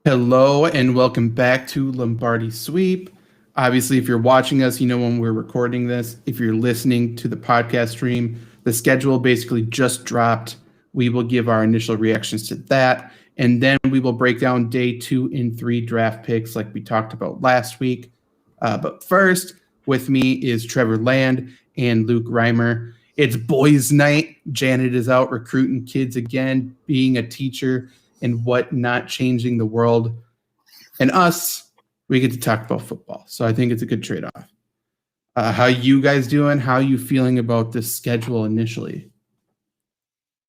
Hello and welcome back to Lombardi Sweep. Obviously, if you're watching us, you know when we're recording this. If you're listening to the podcast stream, the schedule basically just dropped. We will give our initial reactions to that, and then we will break down day 2 and 3 draft picks like we talked about last week. But first, with me is Trevor Land and Luke Reimer. It's boys' night. Janet is out recruiting kids again, being a teacher and what not changing the world. And us, we get to talk about football. So I think it's a good trade-off. How you guys doing? How you feeling about this schedule initially?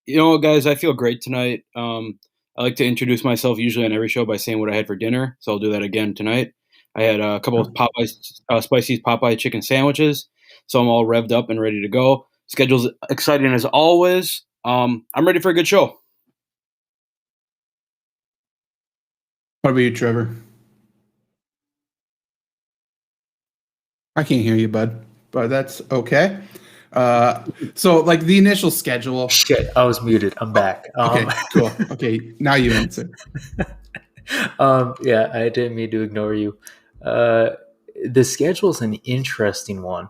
You know what, guys, I feel great tonight. I like to introduce myself usually on every show by saying what I had for dinner, so I'll do that again tonight. I had a couple of Popeyes, spicy Popeye chicken sandwiches, so I'm all revved up and ready to go. Schedule's exciting as always. I'm ready for a good show. What about you, Trevor? I can't hear you, bud, but that's okay. So like the initial schedule. Shit, I was muted. I'm back. Okay, cool. Okay, now you answer. Yeah, I didn't mean to ignore you. The schedule is an interesting one.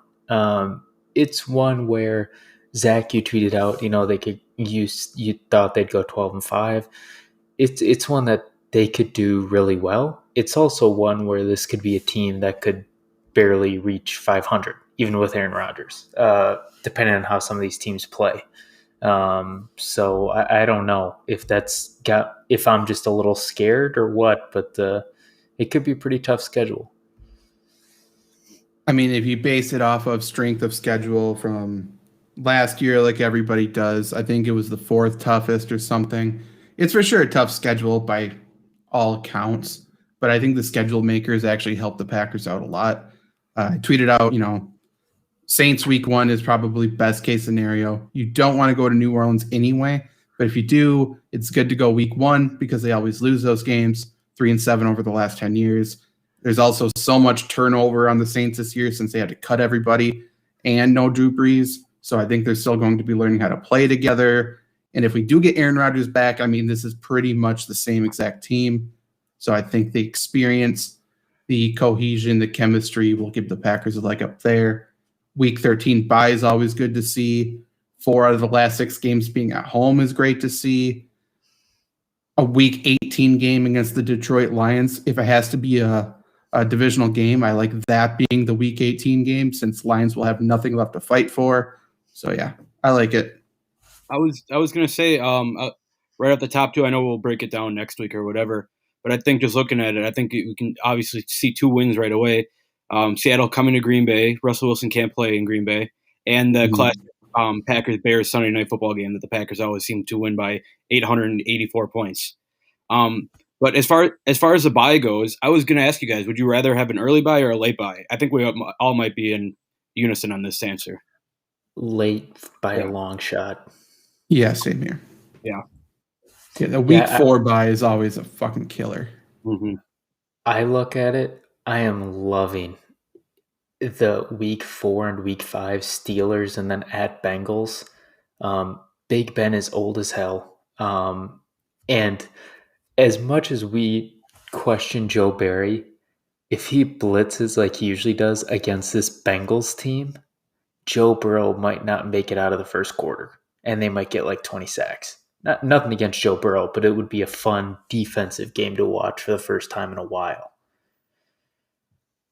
It's one where Zach, you tweeted out, they could you thought they'd go 12-5. It's one that they could do really well. It's also one where this could be a team that could barely reach 500, even with Aaron Rodgers, depending on how some of these teams play. So I don't know if if I'm just a little scared or what, but it could be a pretty tough schedule. I mean, if you base it off of strength of schedule from last year, like everybody does, I think it was the 4th toughest or something. It's for sure a tough schedule by all accounts, but I think the schedule makers actually helped the Packers out a lot. I tweeted out, Saints week 1 is probably best case scenario. You don't want to go to New Orleans anyway, but if you do, it's good to go week 1 because they always lose those games, 3-7 over the last 10 years. There's also so much turnover on the Saints this year since they had to cut everybody and no Drew Brees. So I think they're still going to be learning how to play together. And if we do get Aaron Rodgers back, I mean, this is pretty much the same exact team. So I think the experience, the cohesion, the chemistry will give the Packers a leg up there. Week 13 bye is always good to see. 4 out of the last 6 games being at home is great to see. A week 18 game against the Detroit Lions, if it has to be a divisional game, I like that being the week 18 game since Lions will have nothing left to fight for. So yeah, I like it. I was gonna say right at the top 2. I know we'll break it down next week or whatever, but I think just looking at it, I think we can obviously see 2 wins right away. Seattle coming to Green Bay. Russell Wilson can't play in Green Bay, and the classic Packers-Bears Sunday night football game that the Packers always seem to win by 884 points. But as far as the bye goes, I was going to ask you guys: would you rather have an early bye or a late bye? I think we all might be in unison on this answer. Late by a long shot. Yeah, same here. Yeah. The week 4 bye is always a fucking killer. Mm-hmm. I look at it. I am loving the week 4 and week 5 Steelers and then at Bengals. Big Ben is old as hell. And as much as we question Joe Barry, if he blitzes like he usually does against this Bengals team, Joe Burrow might not make it out of the first quarter, and they might get like 20 sacks. Nothing against Joe Burrow, but it would be a fun defensive game to watch for the first time in a while.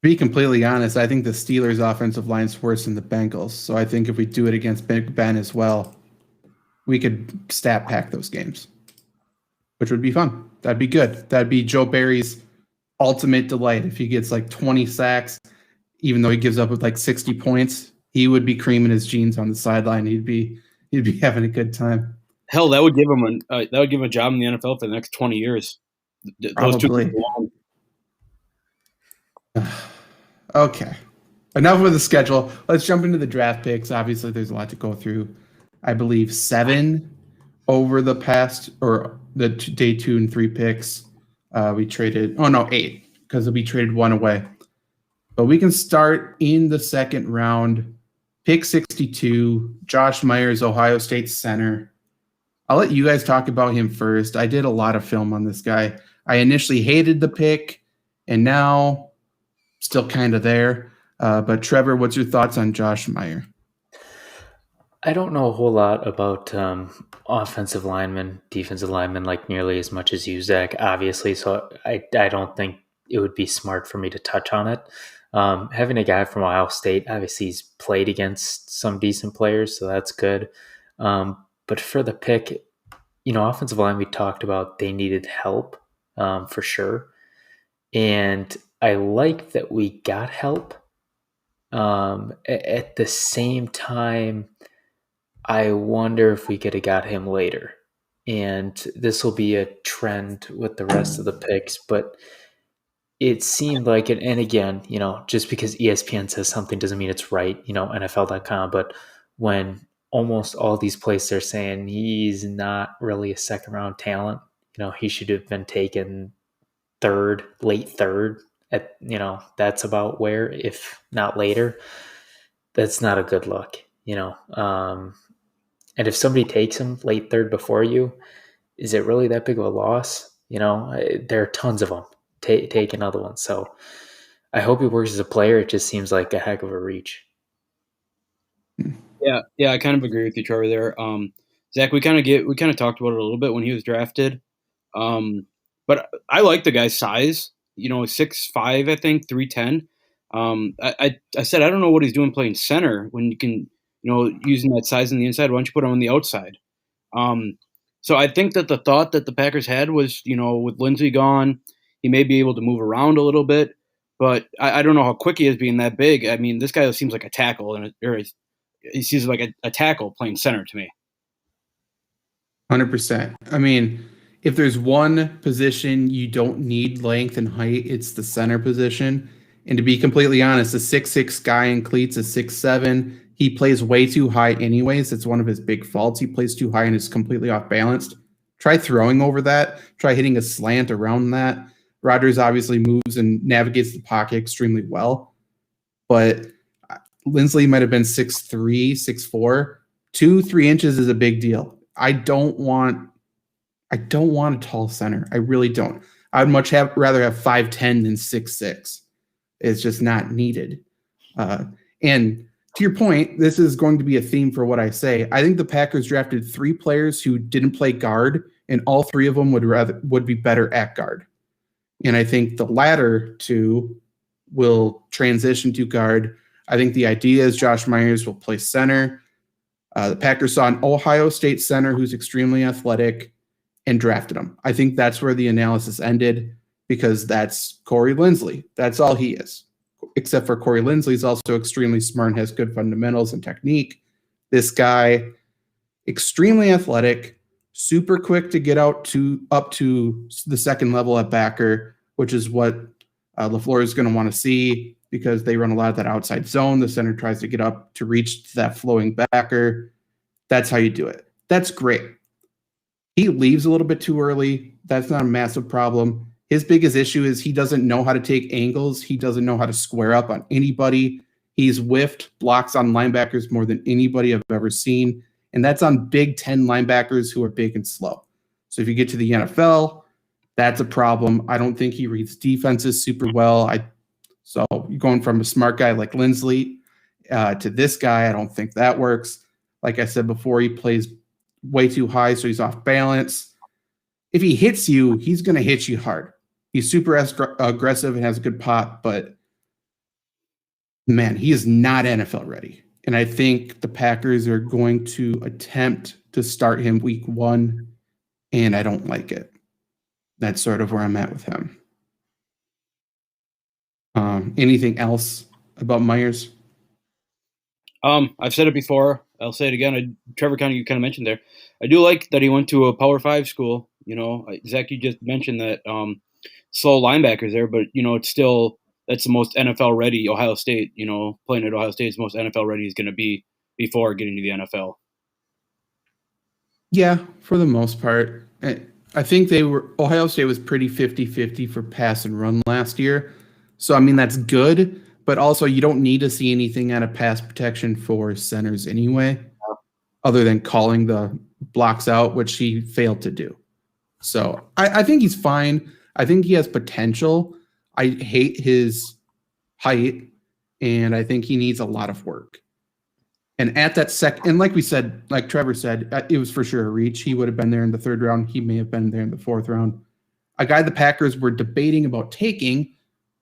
To be completely honest, I think the Steelers' offensive line is worse than the Bengals. So I think if we do it against Big Ben as well, we could stat pack those games, which would be fun. That'd be good. That'd be Joe Barry's ultimate delight. If he gets like 20 sacks, even though he gives up with like 60 points, he would be creaming his jeans on the sideline. He'd be having a good time. Hell, that would give him a job in the NFL for the next 20 years. Those Probably. Okay. Enough with the schedule. Let's jump into the draft picks. Obviously, there's a lot to go through. I believe 7 over the past, or the day 2 and 3 picks. We traded, 8, because we traded 1 away. But we can start in the second round. Pick 62, Josh Myers, Ohio State center. I'll let you guys talk about him first. I did a lot of film on this guy. I initially hated the pick, and now still kind of there. But Trevor, what's your thoughts on Josh Meyer? I don't know a whole lot about offensive linemen, defensive linemen, like nearly as much as you, Zach, obviously. So I don't think it would be smart for me to touch on it. Having a guy from Ohio State, obviously he's played against some decent players, so that's good. But for the pick, offensive line, we talked about they needed help for sure. And I like that we got help. At the same time, I wonder if we could have got him later. And this will be a trend with the rest of the picks, but it seemed like it. And again, just because ESPN says something doesn't mean it's right, NFL.com. But when almost all these places are saying he's not really a second round talent, he should have been taken late third at, that's about where, if not later, that's not a good look, and if somebody takes him late third before you, is it really that big of a loss? There are tons of them. Take another one. So I hope he works as a player. It just seems like a heck of a reach. Yeah, I kind of agree with you, Trevor. There, Zach, we kind of talked about it a little bit when he was drafted. But I like the guy's size. 6'5", I think, 310. I said I don't know what he's doing playing center when you can. Using that size on the inside, why don't you put him on the outside? So I think that the thought that the Packers had was, with Lindsey gone, he may be able to move around a little bit, but I don't know how quick he is being that big. I mean, this guy seems like a tackle, he seems like a tackle playing center to me. 100%. I mean, if there's one position you don't need length and height, it's the center position. And to be completely honest, a 6'6" guy in cleats is 6'7". He plays way too high anyways. It's one of his big faults. He plays too high and is completely off balanced. Try throwing over that. Try hitting a slant around that. Rodgers obviously moves and navigates the pocket extremely well. But Linsley might have been 6'3", 6'4". 2-3 inches is a big deal. I don't want a tall center. I really don't. I'd much rather have 5'10" than 6'6". It's just not needed. And to your point, this is going to be a theme for what I say. I think the Packers drafted 3 players who didn't play guard, and all 3 of them would be better at guard. And I think the latter 2 will transition to guard. I think the idea is Josh Myers will play center. The Packers saw an Ohio State center who's extremely athletic and drafted him. I think that's where the analysis ended because that's Corey Linsley. That's all he is. Except for Corey Linsley is also extremely smart and has good fundamentals and technique. This guy, extremely athletic, super quick to get up to the second level at backer, which is what LaFleur is going to want to see because they run a lot of that outside zone. The center tries to get up to reach to that flowing backer. That's how you do it. That's great. He leaves a little bit too early. That's not a massive problem. His biggest issue is he doesn't know how to take angles. He doesn't know how to square up on anybody. He's whiffed blocks on linebackers more than anybody I've ever seen. And that's on Big Ten linebackers who are big and slow. So if you get to the NFL, that's a problem. I don't think he reads defenses super well. So you're going from a smart guy like Linsley to this guy, I don't think that works. Like I said before, he plays way too high, so he's off balance. If he hits you, he's going to hit you hard. He's super aggressive and has a good pop, but man, he is not NFL ready. And I think the Packers are going to attempt to start him week 1, and I don't like it. That's sort of where I'm at with him. Anything else about Myers? I've said it before. I'll say it again. Trevor, you kind of mentioned there. I do like that he went to a Power 5 school. Zach, you just mentioned that slow linebackers there, but it's still that's the most NFL ready Ohio State. Playing at Ohio State is the most NFL ready is going to be before getting to the NFL. Yeah, for the most part. I think Ohio State was pretty 50-50 for pass and run last year. So, I mean, that's good, but also you don't need to see anything out of pass protection for centers anyway, other than calling the blocks out, which he failed to do. So I think he's fine. I think he has potential. I hate his height, and I think he needs a lot of work. And at that and like we said, like Trevor said, it was for sure a reach. He would have been there in the 3rd round. He may have been there in the 4th round. A guy the Packers were debating about taking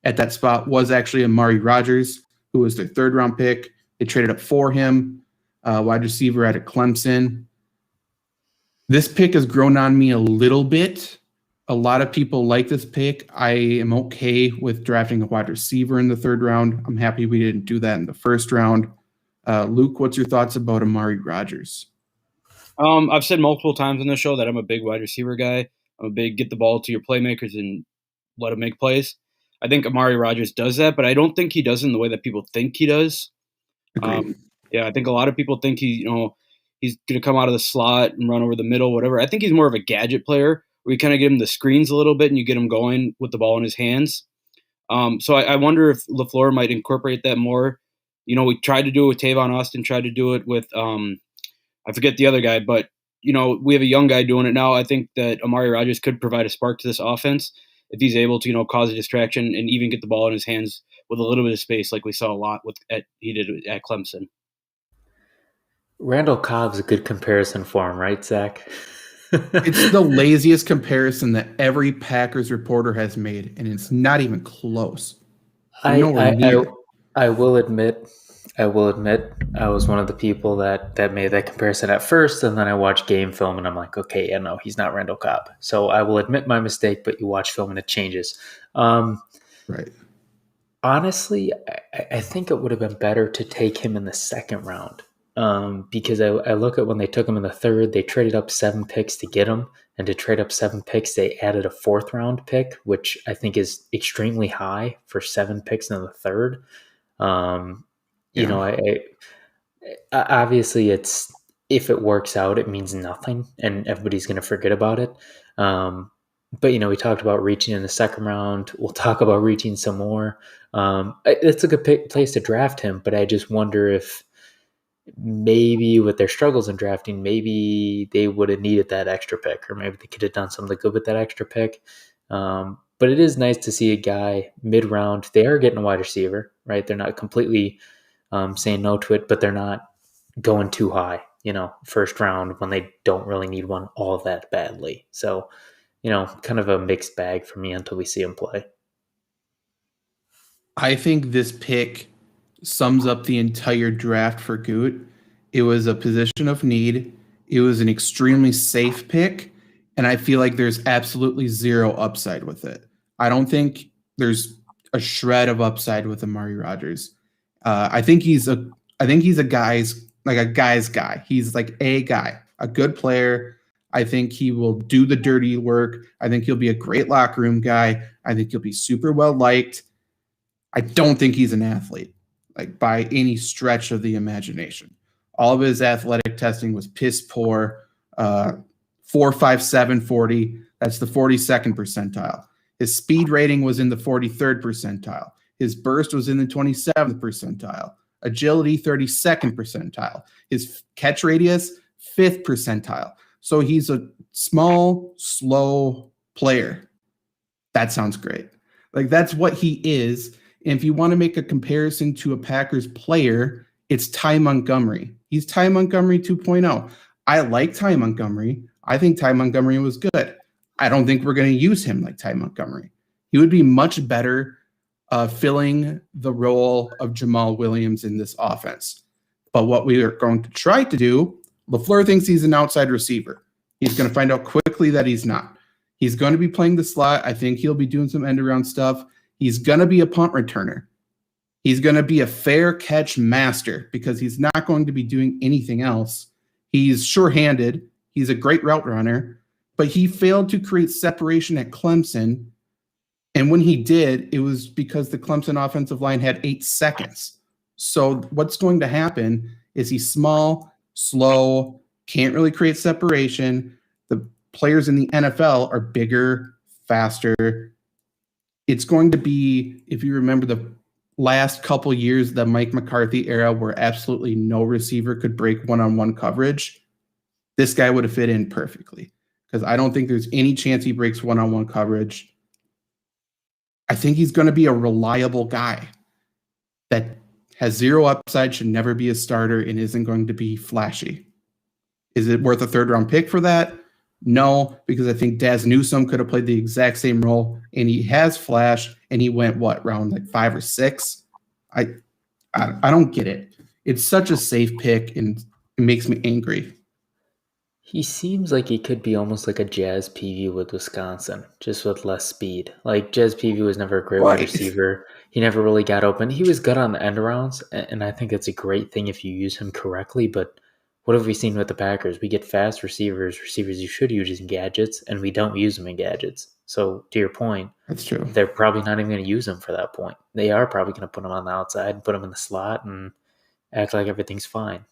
at that spot was actually Amari Rodgers, who was their 3rd round pick. They traded up for him, wide receiver out of Clemson. This pick has grown on me a little bit. A lot of people like this pick. I am okay with drafting a wide receiver in the 3rd round. I'm happy we didn't do that in the 1st round. Luke, what's your thoughts about Amari Rodgers? I've said multiple times on the show that I'm a big wide receiver guy. I'm a big get the ball to your playmakers and let them make plays. I think Amari Rodgers does that, but I don't think he does it in the way that people think he does. Yeah, I think a lot of people think he's going to come out of the slot and run over the middle, whatever. I think he's more of a gadget player where you kind of give him the screens a little bit and you get him going with the ball in his hands. So I wonder if LaFleur might incorporate that more. We tried to do it with Tavon Austin, tried to do it with I forget the other guy, but we have a young guy doing it now. I think that Amari Rodgers could provide a spark to this offense if he's able to, cause a distraction and even get the ball in his hands with a little bit of space, like we saw a lot he did at Clemson. Randall Cobb's a good comparison for him, right, Zach? It's the laziest comparison that every Packers reporter has made, and it's not even close. I will admit, I was one of the people that made that comparison at first, and then I watched game film, and I'm like, okay, yeah, no, he's not Randall Cobb. So I will admit my mistake, but you watch film and it changes. Right. Honestly, I think it would have been better to take him in the 2nd round. Because I look at when they took him in the 3rd, they traded up 7 picks to get him, and to trade up 7 picks, they added a 4th round pick, which I think is extremely high for 7 picks in the 3rd. Obviously it's, if it works out, it means nothing and everybody's going to forget about it. But we talked about reaching in the 2nd round. We'll talk about reaching some more. It's a good place to draft him, but I just wonder if maybe with their struggles in drafting, maybe they would have needed that extra pick, or maybe they could have done something good with that extra pick. But it is nice to see a guy mid-round. They are getting a wide receiver, right? They're not completely saying no to it, but they're not going too high, 1st round when they don't really need one all that badly. So, kind of a mixed bag for me until we see him play. I think this pick sums up the entire draft for Goot. It was a position of need. It was an extremely safe pick, and I feel like there's absolutely zero upside with it. I don't think there's a shred of upside with Amari Rodgers. I think he's a guy's guy. He's like a guy, a good player. I think he will do the dirty work. I think he'll be a great locker room guy. I think he'll be super well liked. I don't think he's an athlete, like by any stretch of the imagination. All of his athletic testing was piss poor. 4.57 40. That's the 42nd percentile. His speed rating was in the 43rd percentile. His burst was in the 27th percentile. Agility, 32nd percentile. His catch radius, 5th percentile. So he's a small, slow player. That sounds great. Like, that's what he is. And if you want to make a comparison to a Packers player, it's Ty Montgomery. He's Ty Montgomery 2.0. I like Ty Montgomery. I think Ty Montgomery was good. I don't think we're going to use him like Ty Montgomery. He would be much better filling the role of Jamal Williams in this offense. But what we are going to try to do, LaFleur thinks he's an outside receiver. He's going to find out quickly that he's not. He's going to be playing the slot. I think he'll be doing some end-around stuff. He's going to be a punt returner. He's going to be a fair catch master because he's not going to be doing anything else. He's sure-handed. He's a great route runner, but he failed to create separation at Clemson. And when he did, it was because the Clemson offensive line had 8 seconds. So what's going to happen is he's small, slow, can't really create separation. The players in the NFL are bigger, faster. It's going to be, if you remember the last couple years, the Mike McCarthy era where absolutely no receiver could break one-on-one coverage, this guy would have fit in perfectly because I don't think there's any chance he breaks one-on-one coverage. think he's going to be a reliable guy that has zero upside, should never be a starter, and isn't going to be flashy. Is it worth a third-round pick for that? No, because I think Daz Newsome could have played the exact same role, and he has flash, and he went, round like 5 or 6? I don't get it. It's such a safe pick, and it makes me angry. He seems like he could be almost like a Jazz Peavy with Wisconsin, just with less speed. Like, Jazz Peavy was never a great wide receiver. He never really got open. He was good on the end rounds, and I think it's a great thing if you use him correctly. But what have we seen with the Packers? We get fast receivers you should use in gadgets, and we don't use them in gadgets. So, to your point, that's true. They're probably not even going to use him for that point. They are probably going to put him on the outside, put him in the slot, and act like everything's fine.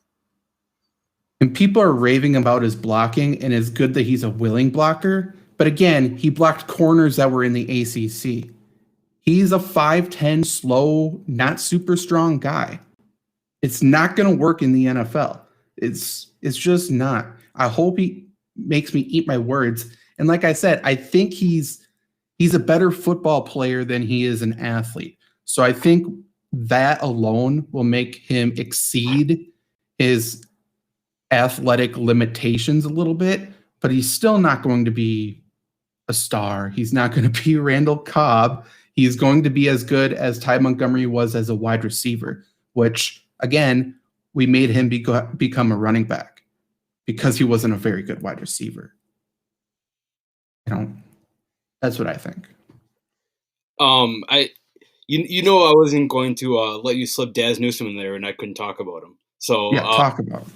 And people are raving about his blocking, and it's good that he's a willing blocker. But again, he blocked corners that were in the ACC. He's a 5'10", slow, not super strong guy. It's not going to work in the NFL. It's just not. I hope he makes me eat my words. And like I said, I think he's a better football player than he is an athlete. So I think that alone will make him exceed his athletic limitations a little bit, but he's still not going to be a star. He's not going to be Randall Cobb. He's going to be as good as Ty Montgomery was as a wide receiver, which, again, we made him become a running back because he wasn't a very good wide receiver. That's what I think. I wasn't going to let you slip Daz Newsome in there, and I couldn't talk about him. So yeah, talk about him.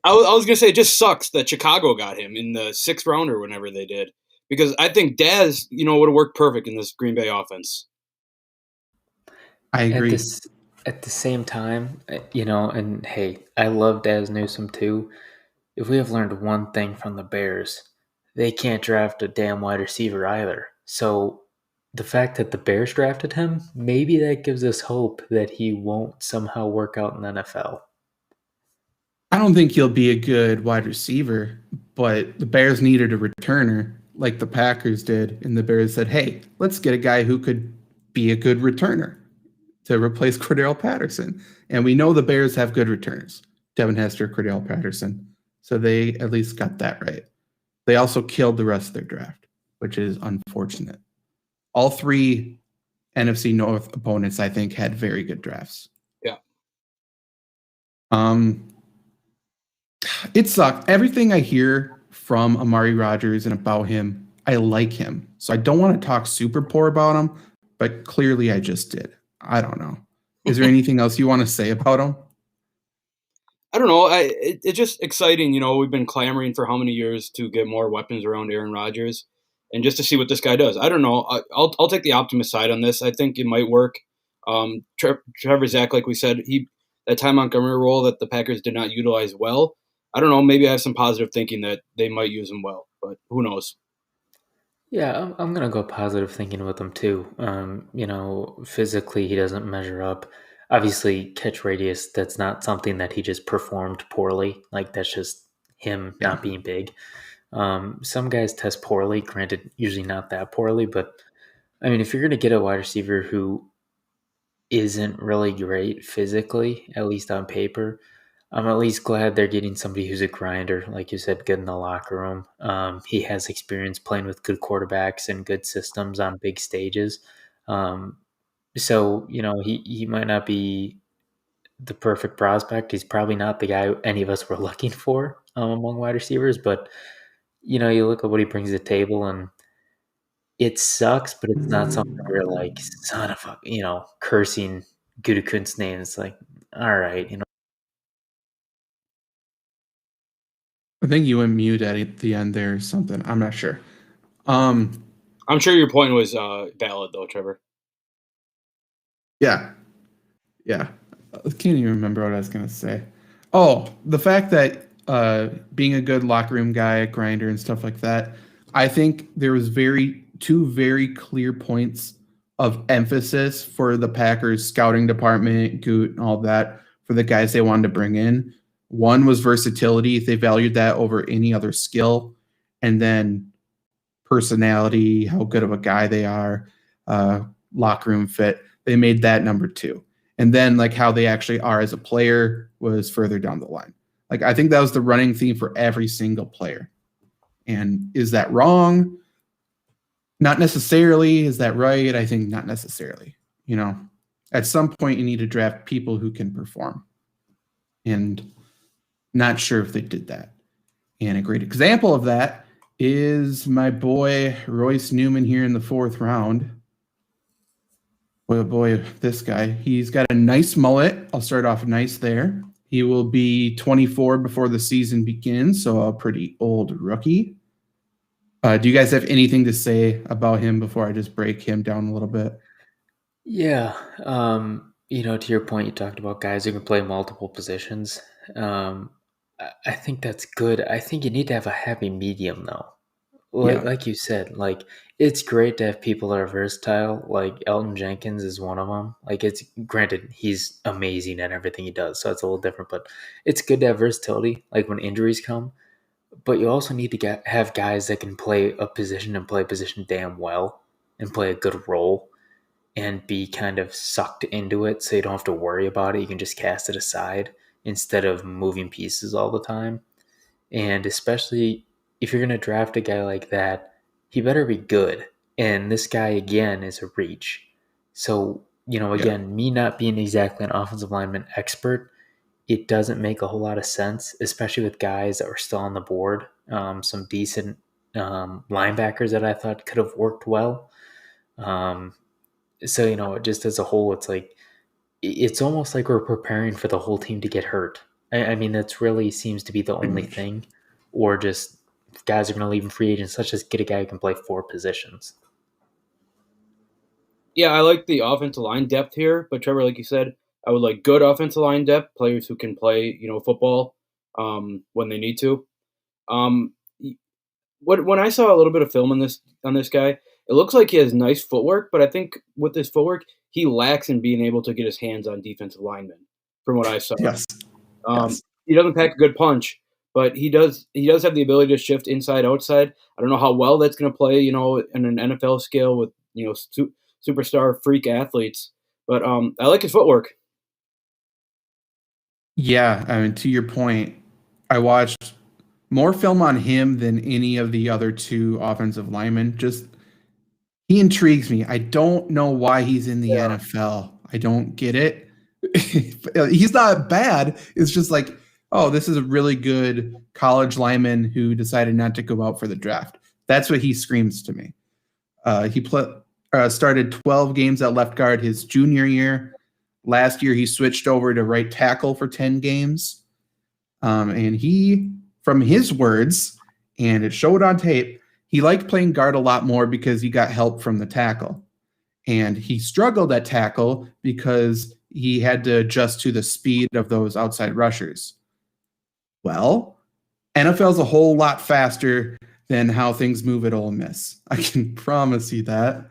I was going to say it just sucks that Chicago got him in the 6th round or whenever they did, because I think Daz, would have worked perfect in this Green Bay offense. I agree. At the same time, and hey, I love Daz Newsome too. If we have learned one thing from the Bears, they can't draft a damn wide receiver either. So the fact that the Bears drafted him, maybe that gives us hope that he won't somehow work out in the NFL. I don't think he'll be a good wide receiver, but the Bears needed a returner like the Packers did, and the Bears said, hey, let's get a guy who could be a good returner to replace Cordell Patterson. And we know the Bears have good returners, Devin Hester, Cordell Patterson. So they at least got that right. They also killed the rest of their draft, which is unfortunate. All 3 NFC North opponents, I think, had very good drafts. Yeah. It sucked. Everything I hear from Amari Rodgers and about him, I like him. So I don't want to talk super poor about him, but clearly I just did. I don't know. Is there anything else you want to say about him? I don't know. It's just exciting. We've been clamoring for how many years to get more weapons around Aaron Rodgers, and just to see what this guy does. I don't know. I'll take the optimist side on this. I think it might work. Trevor Zach, like we said, that Ty Montgomery role that the Packers did not utilize well. I don't know. Maybe I have some positive thinking that they might use him well, but who knows? Yeah, I'm going to go positive thinking with him too. Physically, he doesn't measure up. Obviously, catch radius, that's not something that he just performed poorly. Like, that's just him not being big. Some guys test poorly, granted, usually not that poorly. But, I mean, if you're going to get a wide receiver who isn't really great physically, at least on paper, I'm at least glad they're getting somebody who's a grinder, like you said, good in the locker room. He has experience playing with good quarterbacks and good systems on big stages. So, he might not be the perfect prospect. He's probably not the guy any of us were looking for among wide receivers. But, you look at what he brings to the table, and it sucks, but it's not something where you're like, son of a, cursing Gutekunst's name. It's like, all right, I think you went mute at the end there or something. I'm not sure. I'm sure your point was valid, though, Trevor. Yeah. I can't even remember what I was going to say. Oh, the fact that being a good locker room guy, a grinder and stuff like that, I think there was two very clear points of emphasis for the Packers scouting department, Goot and all that, for the guys they wanted to bring in. One was versatility. They valued that over any other skill. And then personality, how good of a guy they are. locker room fit, they made that number 2. And then like how they actually are as a player was further down the line. Like I think that was the running theme for every single player. And is that wrong? Not necessarily. Is that right? I think not necessarily. At some point you need to draft people who can perform. And not sure if they did that. And a great example of that is my boy Royce Newman here in the 4th round. Boy, this guy. He's got a nice mullet. I'll start off nice there. He will be 24 before the season begins, so a pretty old rookie. Do you guys have anything to say about him before I just break him down a little bit? Yeah. To your point, you talked about guys who can play multiple positions. I think that's good. I think you need to have a happy medium, though. Like you said, like it's great to have people that are versatile. Like Elton Jenkins is one of them. Like it's granted he's amazing at everything he does, so it's a little different. But it's good to have versatility. Like when injuries come, but you also need to have guys that can play a position and play a position damn well and play a good role and be kind of sucked into it, so you don't have to worry about it. You can just cast it aside instead of moving pieces all the time. And especially if you're going to draft a guy like that, he better be good. And this guy, again, is a reach. So, again, me not being exactly an offensive lineman expert, it doesn't make a whole lot of sense, especially with guys that were still on the board. Some decent linebackers that I thought could have worked well. So, just as a whole, it's like, it's almost like we're preparing for the whole team to get hurt. I mean, that's really seems to be the only thing. Or just guys are going to leave in free agents. Let's just get a guy who can play 4 positions. Yeah, I like the offensive line depth here, but Trevor, like you said, I would like good offensive line depth, players who can play, football when they need to. Um, when I saw a little bit of film on this guy, it looks like he has nice footwork, but I think with his footwork, he lacks in being able to get his hands on defensive linemen. From what I saw, Yes. He doesn't pack a good punch, but he does have the ability to shift inside outside. I don't know how well that's going to play, in an NFL scale with superstar freak athletes, but I like his footwork. Yeah, I mean, to your point, I watched more film on him than any of the other 2 offensive linemen. Just he intrigues me. I don't know why he's in the NFL. I don't get it. He's not bad. It's just like, oh, this is a really good college lineman who decided not to go out for the draft. That's what he screams to me. He started 12 games at left guard his junior year. Last year, he switched over to right tackle for 10 games. And he, from his words, and it showed on tape, he liked playing guard a lot more because he got help from the tackle. And he struggled at tackle because he had to adjust to the speed of those outside rushers. Well, NFL's a whole lot faster than how things move at Ole Miss. I can promise you that.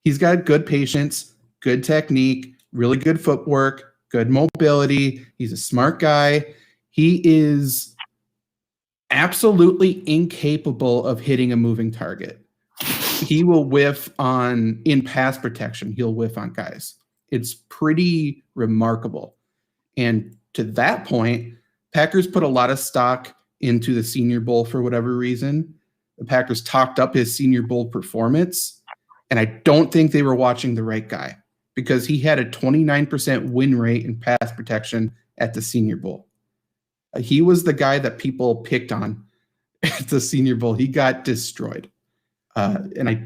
He's got good patience, good technique, really good footwork, good mobility. He's a smart guy. He is absolutely incapable of hitting a moving target. He will whiff in pass protection. He'll whiff on guys. It's pretty remarkable. And to that point, Packers put a lot of stock into the Senior Bowl for whatever reason. The Packers talked up his Senior Bowl performance, and I don't think they were watching the right guy because he had a 29% win rate in pass protection at the Senior Bowl. He was the guy that people picked on at the Senior Bowl. He got destroyed. And I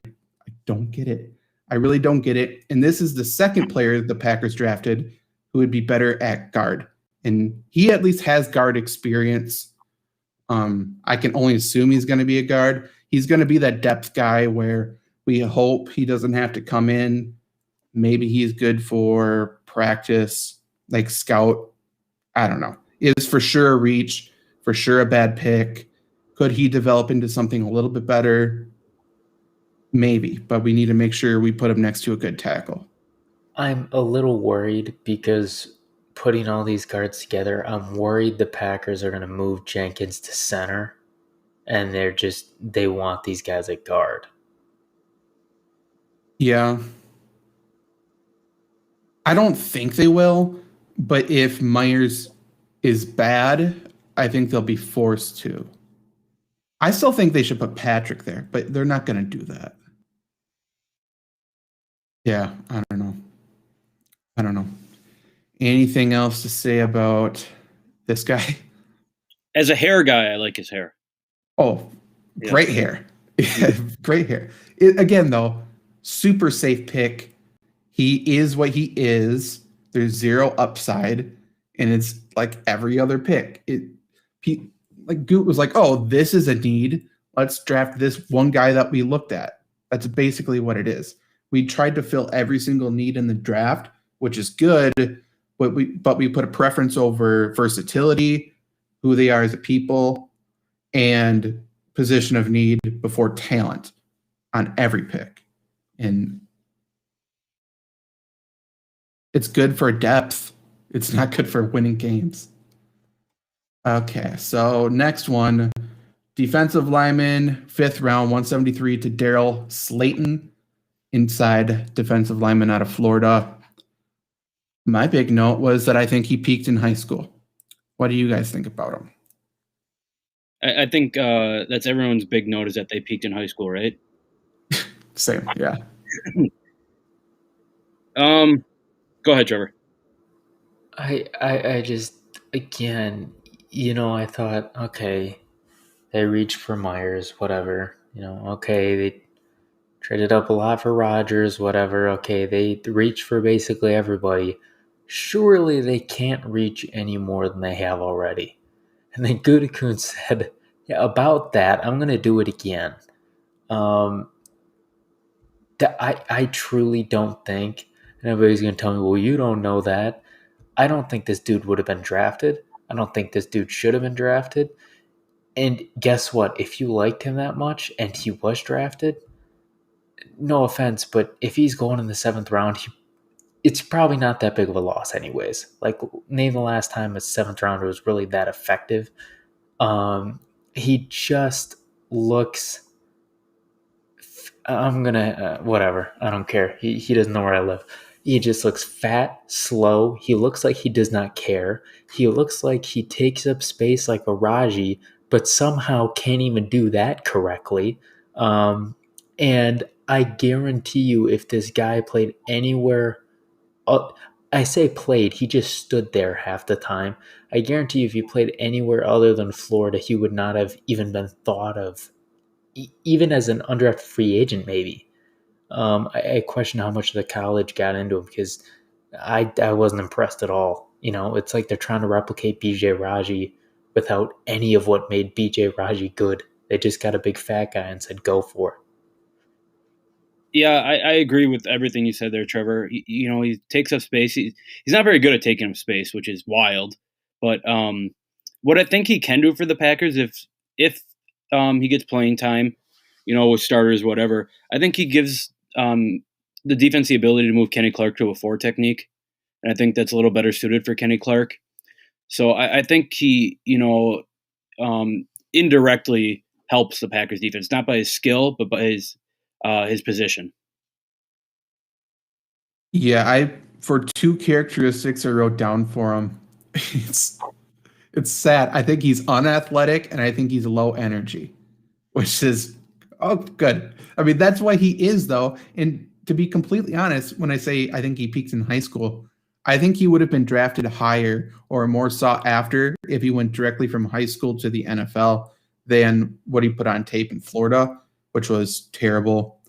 don't get it. I really don't get it. And this is the second player the Packers drafted who would be better at guard. And he at least has guard experience. I can only assume he's going to be a guard. He's going to be that depth guy where we hope he doesn't have to come in. Maybe he's good for practice, like scout. I don't know. Is for sure a reach, for sure a bad pick. Could he develop into something a little bit better? Maybe, but we need to make sure we put him next to a good tackle. I'm a little worried because putting all these guards together, I'm worried the Packers are going to move Jenkins to center, and they want these guys at guard. Yeah. I don't think they will, but if Myers is bad, I think they'll be forced to. I still think they should put Patrick there, but they're not going to do that. Yeah, I don't know. I don't know. Anything else to say about this guy? As a hair guy, I like his hair. Oh, great hair. Great hair. Again, though, super safe pick. He is what he is. There's zero upside, and it's like every other pick. Like Goot was like, oh, this is a need. Let's draft this one guy that we looked at. That's basically what it is. We tried to fill every single need in the draft, which is good, but we put a preference over versatility, who they are as a people, and position of need before talent on every pick. And it's good for depth. It's not good for winning games. Okay, so next one, defensive lineman, 5th round, 173 to Daryl Slayton, inside defensive lineman out of Florida. My big note was that I think he peaked in high school. What do you guys think about him? I think that's everyone's big note is that they peaked in high school, right? Same, yeah. Go ahead, Trevor. I just, again, I thought, okay, they reached for Myers, whatever. Okay, they traded up a lot for Rodgers, whatever. Okay, they reached for basically everybody. Surely they can't reach any more than they have already. And then Gutekunst said, yeah, about that, I'm going to do it again. I truly don't think, and everybody's going to tell me, well, you don't know that. I don't think this dude would have been drafted. I don't think this dude should have been drafted. And guess what? If you liked him that much and he was drafted, no offense, but if he's going in the 7th round, it's probably not that big of a loss anyways. Like, name the last time a 7th rounder was really that effective. He just looks... I'm going to... whatever. I don't care. He doesn't know where I live. He just looks fat, slow. He looks like he does not care. He looks like he takes up space like a Raji, but somehow can't even do that correctly. And I guarantee you, if this guy played anywhere, I say played, he just stood there half the time. I guarantee you, if he played anywhere other than Florida, he would not have even been thought of, even as an undrafted free agent, maybe. I question how much the college got into him, because I wasn't impressed at all. It's like they're trying to replicate BJ Raji without any of what made BJ Raji good. They just got a big fat guy and said, go for it. Yeah, I agree with everything you said there, Trevor. He takes up space. He's not very good at taking up space, which is wild. But what I think he can do for the Packers, if he gets playing time, with starters, whatever, I think he gives the defense the ability to move Kenny Clark to a 4 technique. And I think that's a little better suited for Kenny Clark. So I think he, indirectly helps the Packers defense, not by his skill, but by his position. Yeah, for 2 characteristics I wrote down for him. It's sad. I think he's unathletic, and I think he's low energy, which is good. I mean, that's why he is, though. And to be completely honest, when I say I think he peaked in high school, I think he would have been drafted higher or more sought after if he went directly from high school to the NFL than what he put on tape in Florida, which was terrible.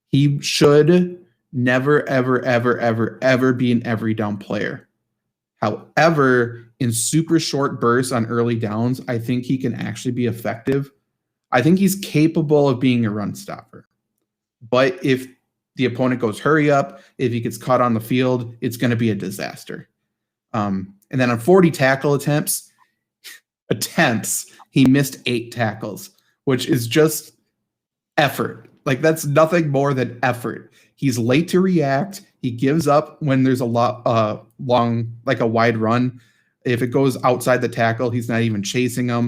He should never, ever, ever, ever, ever be an every down player. However, in super short bursts on early downs, I think he can actually be effective. I think he's capable of being a run stopper. But if the opponent goes hurry up, if he gets caught on the field, it's going to be a disaster. And then on 40 tackle attempts, he missed 8 tackles, which is just effort. Like, that's nothing more than effort. He's late to react. He gives up when there's a long, like a wide run. If it goes outside the tackle, he's not even chasing them.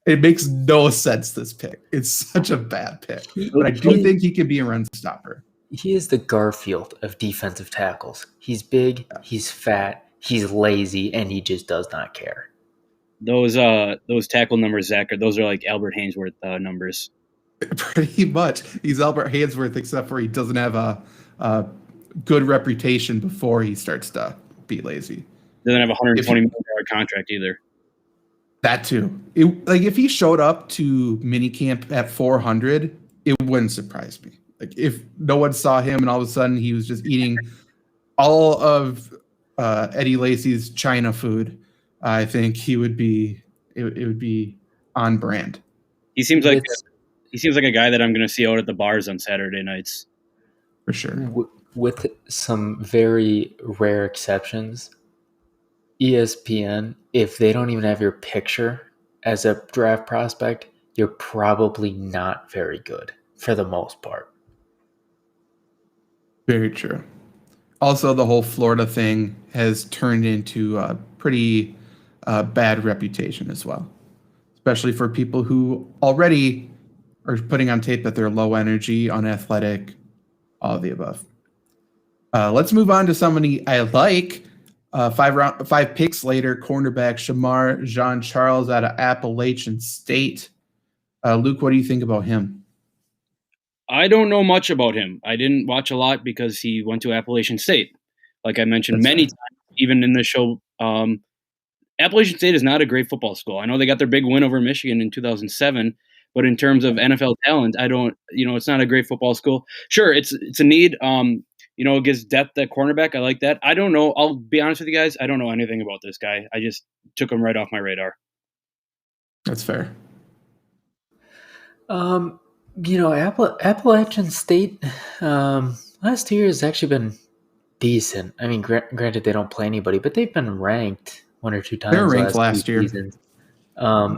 It makes no sense, this pick. It's such a bad pick. But I do think he can be a run stopper. He is the Garfield of defensive tackles. He's big, he's fat, he's lazy, and he just does not care. Those tackle numbers, Zach, those are like Albert Hainsworth numbers. Pretty much. He's Albert Hainsworth, except for he doesn't have a good reputation before he starts to be lazy. Doesn't have a $120 million contract either. That too. If he showed up to minicamp at 400, it wouldn't surprise me. Like if no one saw him and all of a sudden he was just eating all of Eddie Lacy's China food, I think he would be. It would be on brand. He seems like a guy that I'm going to see out at the bars on Saturday nights. For sure. With some very rare exceptions, ESPN, if they don't even have your picture as a draft prospect, you're probably not very good for the most part. Very true. Also, the whole Florida thing has turned into a pretty bad reputation as well, especially for people who already are putting on tape that they're low energy, unathletic, all of the above. Let's move on to somebody I like. 5 picks later, cornerback Shamar Jean-Charles out of Appalachian State. Luke, what do you think about him? I don't know much about him. I didn't watch a lot because he went to Appalachian State. Like I mentioned times, even in the show, Appalachian State is not a great football school. I know they got their big win over Michigan in 2007, but in terms of NFL talent, it's not a great football school. Sure, it's a need. It gives depth at cornerback. I like that. I don't know. I'll be honest with you guys. I don't know anything about this guy. I just took him right off my radar. That's fair. Appalachian State last 2 years has actually been decent. I mean, granted they don't play anybody, but they've been ranked 1 or 2 times. They were ranked last year. I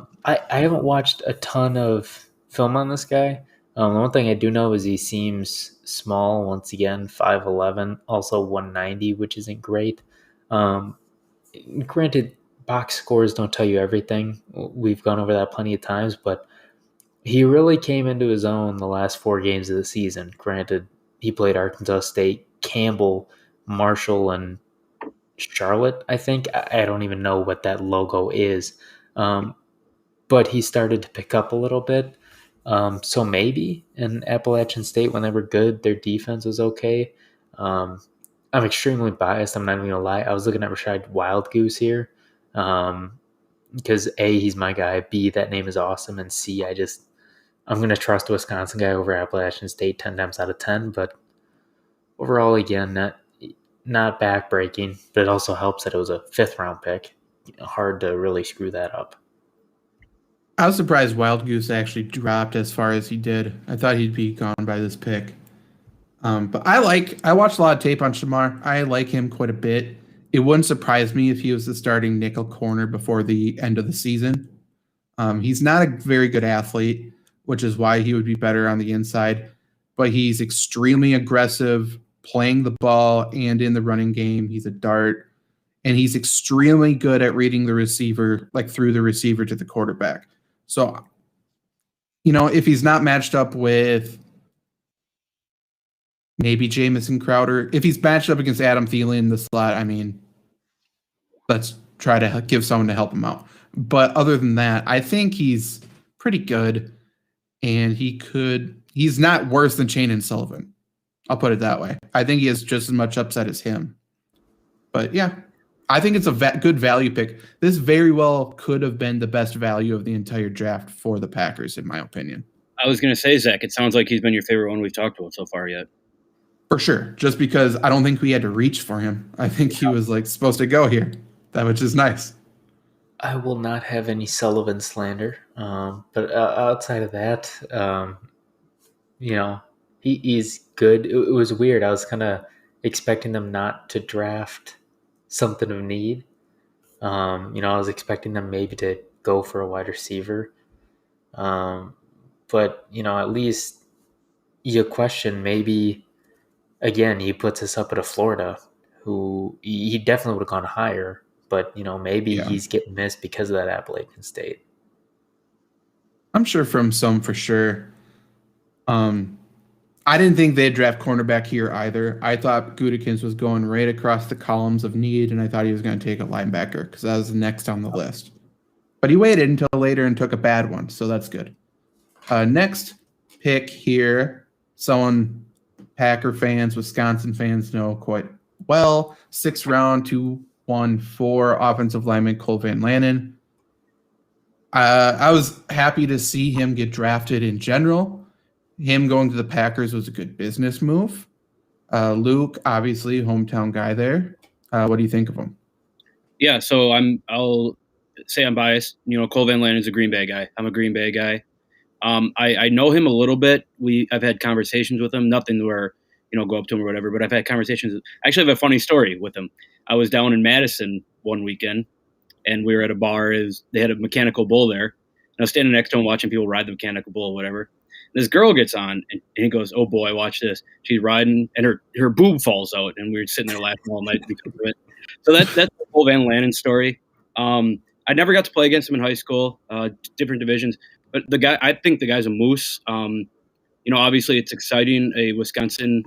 haven't watched a ton of film on this guy. The one thing I do know is he seems small. Once again, 5'11", also 190, which isn't great. Granted, box scores don't tell you everything. We've gone over that plenty of times, but he really came into his own the last 4 games of the season. Granted, he played Arkansas State, Campbell, Marshall, and Charlotte, I think. I don't even know what that logo is. But he started to pick up a little bit. So maybe in Appalachian State, when they were good, their defense was okay. I'm extremely biased. I'm not even going to lie. I was looking at Rashad Wildgoose here. Because A, he's my guy. B, that name is awesome. And C, I'm going to trust a Wisconsin guy over Appalachian State 10 times out of 10. But overall, again, not backbreaking. But it also helps that it was a 5th-round pick. Hard to really screw that up. I was surprised Wildgoose actually dropped as far as he did. I thought he'd be gone by this pick. But I watched a lot of tape on Shamar. I like him quite a bit. It wouldn't surprise me if he was the starting nickel corner before the end of the season. He's not a very good athlete, which is why he would be better on the inside. But he's extremely aggressive, playing the ball and in the running game. He's a dart. And he's extremely good at reading the receiver, like through the receiver to the quarterback. So, if he's not matched up with maybe Jamison Crowder, if he's matched up against Adam Thielen in the slot, let's try to give someone to help him out. But other than that, I think he's pretty good, and he's not worse than Chandon Sullivan. I'll put it that way. I think he has just as much upside as him. But yeah, I think it's a good value pick. This very well could have been the best value of the entire draft for the Packers, in my opinion. I was going to say, Zach, it sounds like he's been your favorite one we've talked about so far yet. For sure. Just because I don't think we had to reach for him. I think he was supposed to go here. That was just nice. I will not have any Sullivan slander. But outside of that, he's good. It was weird. I was kind of expecting them not to draft something of need. I was expecting them maybe to go for a wide receiver. But, at least you question maybe, again, he puts us up at a Florida who he definitely would have gone higher. But, maybe he's getting missed because of that Appalachian State. I'm sure from some for sure. I didn't think they'd draft cornerback here either. I thought Gudikins was going right across the columns of need, and I thought he was going to take a linebacker because that was the next on the list. But he waited until later and took a bad one, so that's good. Next pick here, someone Packer fans, Wisconsin fans know quite well. 6th round, 214 offensive lineman Cole Van Lanen. I was happy to see him get drafted in general. Him going to the Packers was a good business move. Luke, obviously, hometown guy there. What do you think of him? Yeah, so I'll say I'm biased. Cole Van Lanen is a Green Bay guy. I'm a Green Bay guy. I know him a little bit. I've had conversations with him. Nothing where go up to him or whatever, but I've had conversations. I actually have a funny story with him. I was down in Madison one weekend, and we were at a bar. They had a mechanical bull there. And I was standing next to him watching people ride the mechanical bull or whatever. This girl gets on, and he goes, "Oh boy, watch this." She's riding, and her boob falls out, and we were sitting there laughing all night because of it. So that's the whole Van Lanen story. I never got to play against him in high school, different divisions. But I think the guy's a moose. Obviously it's exciting, a Wisconsin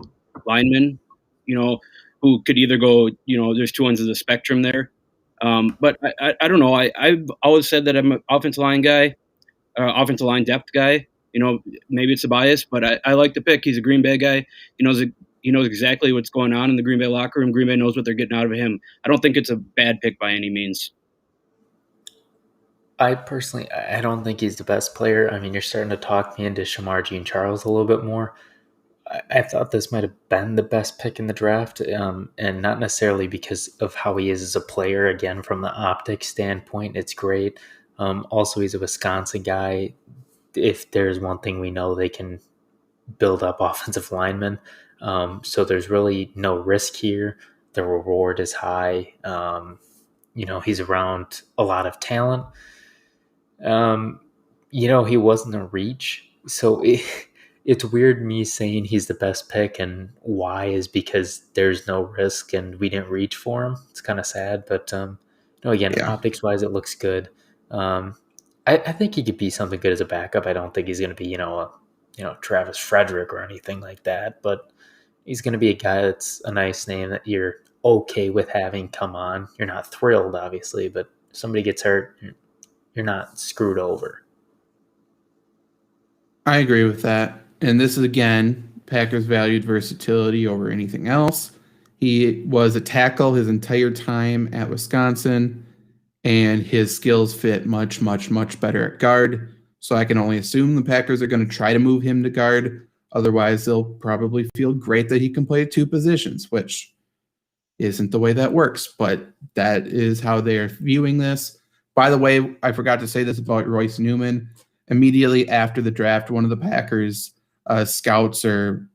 lineman, who could either go, there's two ends of the spectrum there. But I don't know. I've always said that I'm an offensive line guy, offensive line depth guy. Maybe it's a bias, but I like the pick. He's a Green Bay guy. He knows exactly what's going on in the Green Bay locker room. Green Bay knows what they're getting out of him. I don't think it's a bad pick by any means. I don't think he's the best player. I mean, you're starting to talk me into Shamar Jean-Charles a little bit more. I thought this might have been the best pick in the draft, and not necessarily because of how he is as a player. Again, from the optic standpoint, it's great. Also, he's a Wisconsin guy. If there's one thing we know, they can build up offensive linemen. So there's really no risk here. The reward is high. He's around a lot of talent. He wasn't a reach. So it's weird me saying he's the best pick, and why is because there's no risk and we didn't reach for him. It's kind of sad, but again, optics wise, it looks good. I think he could be something good as a backup. I don't think he's going to be, Travis Frederick or anything like that, but he's going to be a guy that's a nice name that you're okay with having come on. You're not thrilled, obviously, but if somebody gets hurt, you're not screwed over. I agree with that. And this is, again, Packers valued versatility over anything else. He was a tackle his entire time at Wisconsin, and his skills fit much, much, much better at guard. So I can only assume the Packers are going to try to move him to guard. Otherwise, they'll probably feel great that he can play two positions, which isn't the way that works. But that is how they're viewing this. By the way, I forgot to say this about Royce Newman. Immediately after the draft, one of the Packers scouts or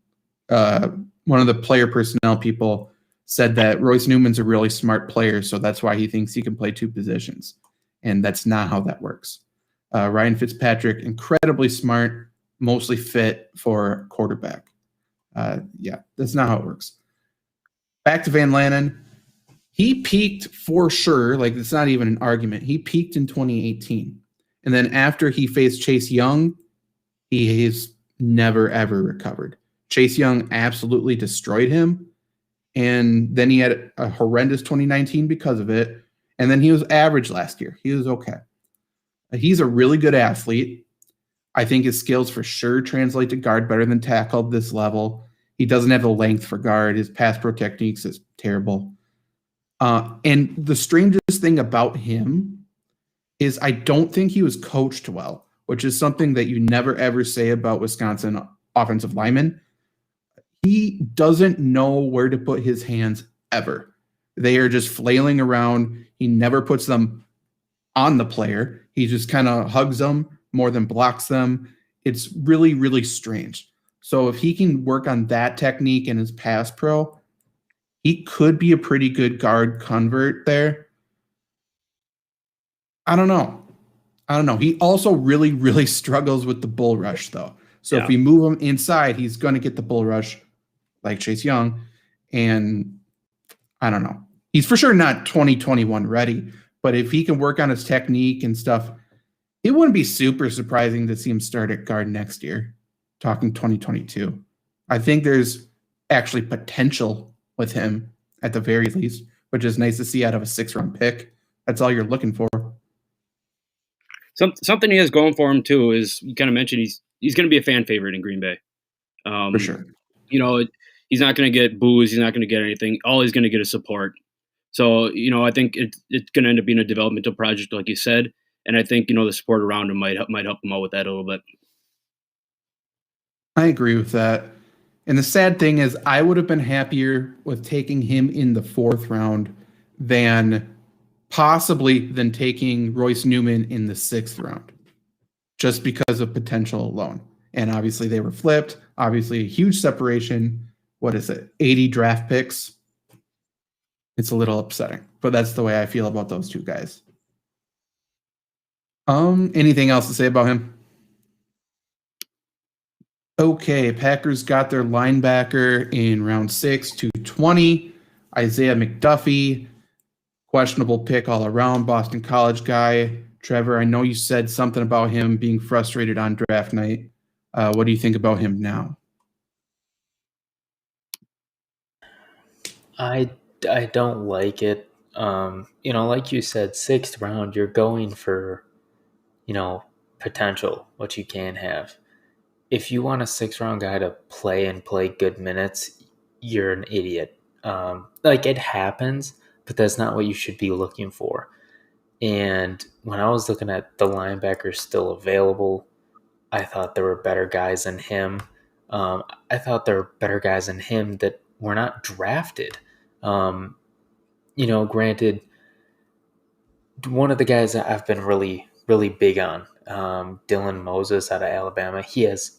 one of the player personnel people said that Royce Newman's a really smart player, so that's why he thinks he can play two positions. And that's not how that works. Ryan Fitzpatrick, incredibly smart, mostly fit for quarterback. That's not how it works. Back to Van Lanen. He peaked for sure. Like, it's not even an argument. He peaked in 2018. And then after he faced Chase Young, he has never, ever recovered. Chase Young absolutely destroyed him. And then he had a horrendous 2019 because of it. And then he was average last year. He was okay. He's a really good athlete. I think his skills for sure translate to guard better than tackle at this level. He doesn't have the length for guard. His pass pro techniques is terrible. And the strangest thing about him is I don't think he was coached well, which is something that you never ever say about Wisconsin offensive linemen. He doesn't know where to put his hands ever. They are just flailing around. He never puts them on the player. He just kind of hugs them more than blocks them. It's really, really strange. So if he can work on that technique in his pass pro, he could be a pretty good guard convert there. I don't know. He also really, really struggles with the bull rush, though. So if we move him inside, he's going to get the bull rush like Chase Young. And I don't know. He's for sure not 2021 ready. But if he can work on his technique and stuff, It wouldn't be super surprising to see him start at guard next year, talking 2022. I think there's actually potential with him at the very least, which is nice to see out of a 6th-round pick. That's all you're looking for. Something he has going for him too is, you kind of mentioned, he's going to be a fan favorite in Green Bay. For sure. You know, he's not going to get boos. He's not going to get anything. All he's going to get is support. So, you know, I think it's going to end up being a developmental project, like you said. And I think, you know, the support around him might help him out with that a little bit. I agree with that. And the sad thing is, I would have been happier with taking him in the 4th round than taking Royce Newman in the 6th round, just because of potential alone. And obviously they were flipped. Obviously a huge separation. What is it? 80 draft picks. It's a little upsetting, but that's the way I feel about those two guys. Anything else to say about him? Okay, Packers got their linebacker in round 6 to 20. Isaiah McDuffie, questionable pick all around, Boston College guy. Trevor, I know you said something about him being frustrated on draft night. What do you think about him now? I don't like it. You know, like you said, 6th round, you're going for, you know, potential, what you can have. If you want a 6th round guy to play good minutes, you're an idiot. Like, it happens, but that's not what you should be looking for. And when I was looking at the linebackers still available, I thought there were better guys than him. I thought there were better guys than him that were not drafted. You know, granted, one of the guys that I've been really, really big on, Dylan Moses out of Alabama, he has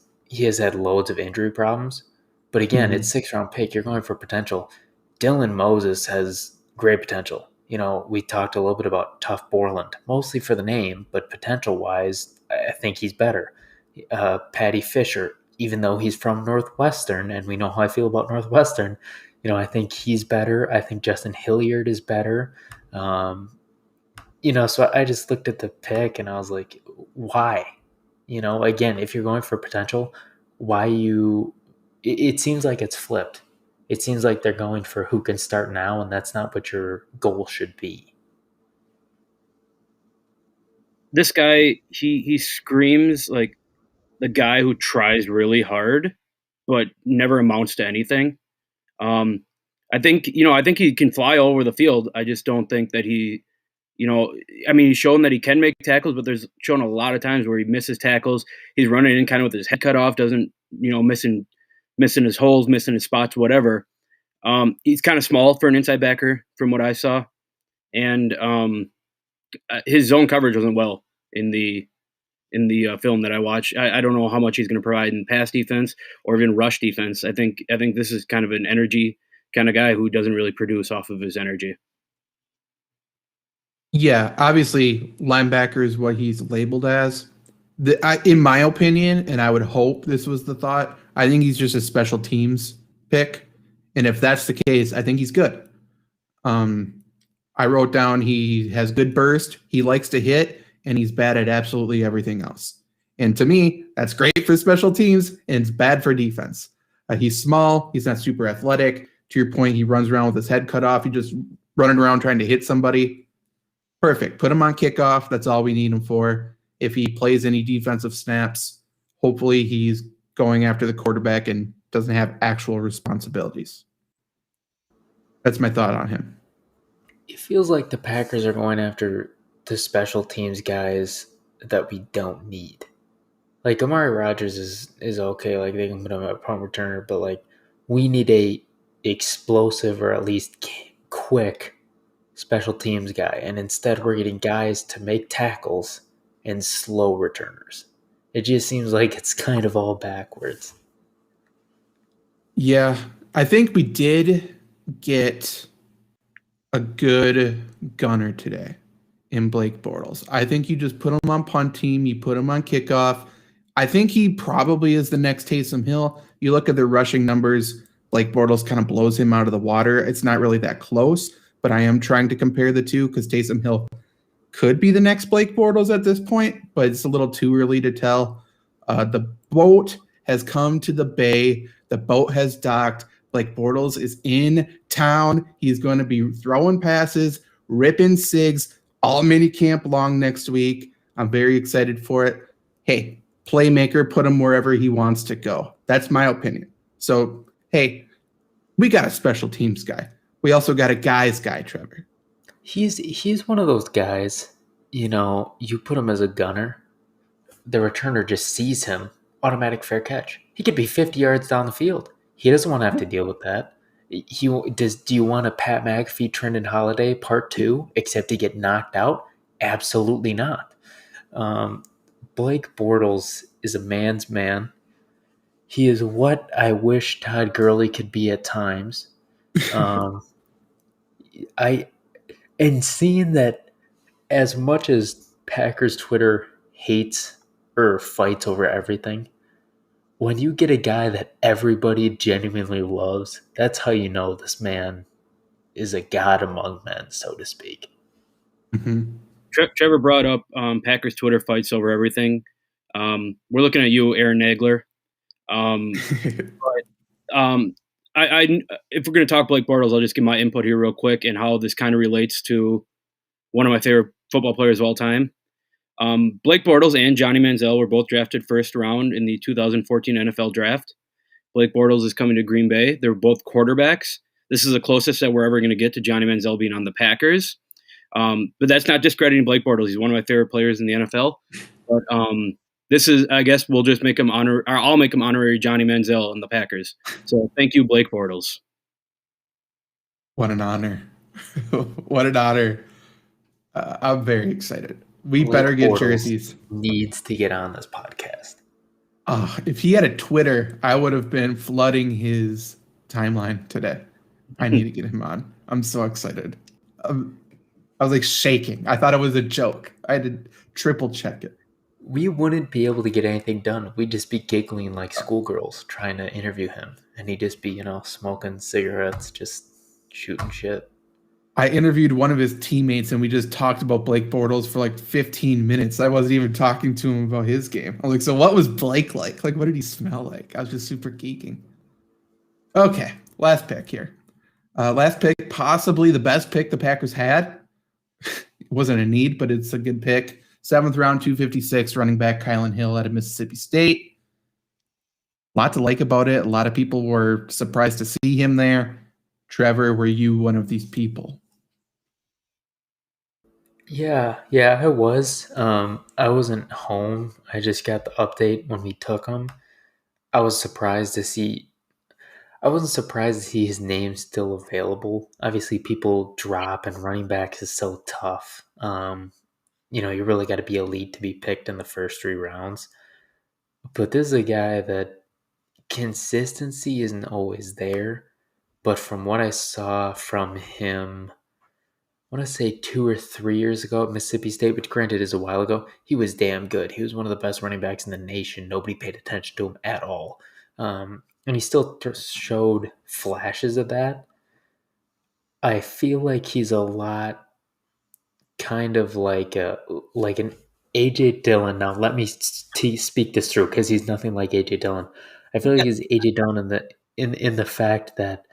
had loads of injury problems. But again, it's 6th round pick. You're going for potential. Dylan Moses has great potential. You know, we talked a little bit about Tough Borland, mostly for the name, but potential-wise, I think he's better. Patty Fisher, even though he's from Northwestern, and we know how I feel about Northwestern, you know, I think he's better. I think Justin Hilliard is better. You know, so I just looked at the pick and I was like, why? You know, again, if you're going for potential, it seems like it's flipped. It seems like they're going for who can start now, and that's not what your goal should be. This guy, he screams like the guy who tries really hard, but never amounts to anything. I think he can fly all over the field. I just don't think that he, you know, I mean, he's shown that he can make tackles, but there's shown a lot of times where he misses tackles. He's running in kind of with his head cut off, doesn't, you know, missing his holes, missing his spots, whatever. He's kind of small for an inside backer from what I saw. And his zone coverage wasn't well in the film that I watched. I don't know how much he's going to provide in pass defense or even rush defense. I think this is kind of an energy kind of guy who doesn't really produce off of his energy. Yeah, obviously linebacker is what he's labeled as. In my opinion, and I would hope this was the thought, I think he's just a special teams pick. And if that's the case, I think he's good. I wrote down he has good burst, he likes to hit, and he's bad at absolutely everything else. And to me, that's great for special teams, and it's bad for defense. He's small, he's not super athletic. To your point, he runs around with his head cut off. He just running around trying to hit somebody. Perfect. Put him on kickoff. That's all we need him for. If he plays any defensive snaps, hopefully he's going after the quarterback and doesn't have actual responsibilities. That's my thought on him. It feels like the Packers are going after the special teams guys that we don't need. Like, Amari Rodgers is okay. Like, they can put him at punt returner, but like, we need a explosive or at least quick special teams guy, and instead we're getting guys to make tackles and slow returners. It just seems like it's kind of all backwards. Yeah, I think we did get a good gunner today in Blake Bortles. I think you just put him on punt team, you put him on kickoff. I think he probably is the next Taysom Hill. You look at the rushing numbers, Blake Bortles kind of blows him out of the water. It's not really that close, but I am trying to compare the two because Taysom Hill could be the next Blake Bortles at this point, but it's a little too early to tell. The boat has come to the bay. The boat has docked. Blake Bortles is in town. He's going to be throwing passes, ripping cigs, all mini camp long next week. I'm very excited for it. Hey, playmaker, put him wherever he wants to go. That's my opinion. So, hey, we got a special teams guy. We also got a guys guy, Trevor. He's one of those guys, you know, you put him as a gunner, the returner just sees him, automatic fair catch. He could be 50 yards down the field. He doesn't want to have to deal with that. Do you want a Pat McAfee, Trendon Holiday part 2, except to get knocked out? Absolutely not. Blake Bortles is a man's man. He is what I wish Todd Gurley could be at times. And seeing that, as much as Packers Twitter hates or fights over everything, when you get a guy that everybody genuinely loves, that's how you know this man is a god among men, so to speak. Mm-hmm. Trevor brought up Packers Twitter fights over everything. We're looking at you, Aaron Nagler. If we're going to talk Blake Bortles, I'll just give my input here real quick and how this kind of relates to one of my favorite football players of all time. Blake Bortles and Johnny Manziel were both drafted first round in the 2014 NFL Draft. Blake Bortles is coming to Green Bay. They're both quarterbacks. This is the closest that we're ever going to get to Johnny Manziel being on the Packers. But that's not discrediting Blake Bortles. He's one of my favorite players in the NFL. But this is, I guess, we'll just make him I'll make him honorary Johnny Manziel in the Packers. So thank you, Blake Bortles. What an honor. What an honor. I'm very excited. We Blake better get Bortles jerseys. Needs to get on this podcast. If he had a Twitter, I would have been flooding his timeline today. I need to get him on. I'm so excited. I was like shaking. I thought it was a joke. I had to triple check it. We wouldn't be able to get anything done. We'd just be giggling like schoolgirls trying to interview him. And he'd just be, smoking cigarettes, just shooting shit. I interviewed one of his teammates and we just talked about Blake Bortles for like 15 minutes. I wasn't even talking to him about his game. I'm like, so what was Blake like? Like, what did he smell like? I was just super geeking. Okay, last pick here. Last pick, possibly the best pick the Packers had. It wasn't a need, but it's a good pick. 7th round, 256, running back Kylan Hill out of Mississippi State. A lot to like about it. A lot of people were surprised to see him there. Trevor, were you one of these people? Yeah, I was. I wasn't home. I just got the update when we took him. I wasn't surprised to see his name still available. Obviously, people drop, and running backs is so tough. You really got to be elite to be picked in the first 3 rounds. But this is a guy that consistency isn't always there. But from what I saw from him, I want to say 2 or 3 years ago at Mississippi State, which granted is a while ago, he was damn good. He was one of the best running backs in the nation. Nobody paid attention to him at all. And he still showed flashes of that. I feel like he's a lot kind of like an A.J. Dillon. Now, let me speak this through because he's nothing like A.J. Dillon. I feel like he's A.J. Dillon in the fact that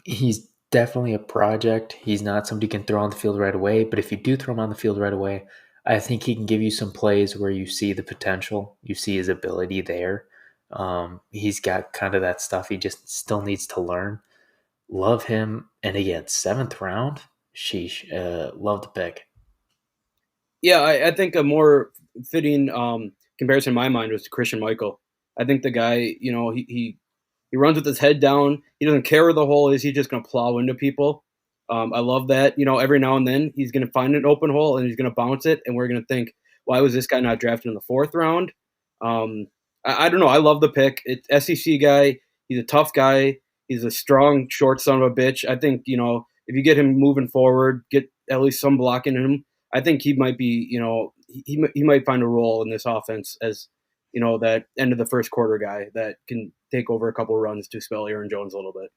he's definitely a project. He's not somebody who can throw on the field right away, but if you do throw him on the field right away, I think he can give you some plays where you see the potential, you see his ability there. He's got kind of that stuff he just still needs to learn. Love him. And again, 7th round, sheesh, love the pick. Yeah, I think a more fitting comparison in my mind was to Christian Michael. I think the guy, he runs with his head down. He doesn't care where the hole is. He's just going to plow into people. I love that. Every now and then he's going to find an open hole and he's going to bounce it. And we're going to think, why was this guy not drafted in the 4th round? I don't know. I love the pick. It's SEC guy. He's a tough guy. He's a strong, short son of a bitch. I think, if you get him moving forward, get at least some blocking in him, I think he might be, he might find a role in this offense as, that end of the first quarter guy that can take over a couple runs to spell Aaron Jones a little bit.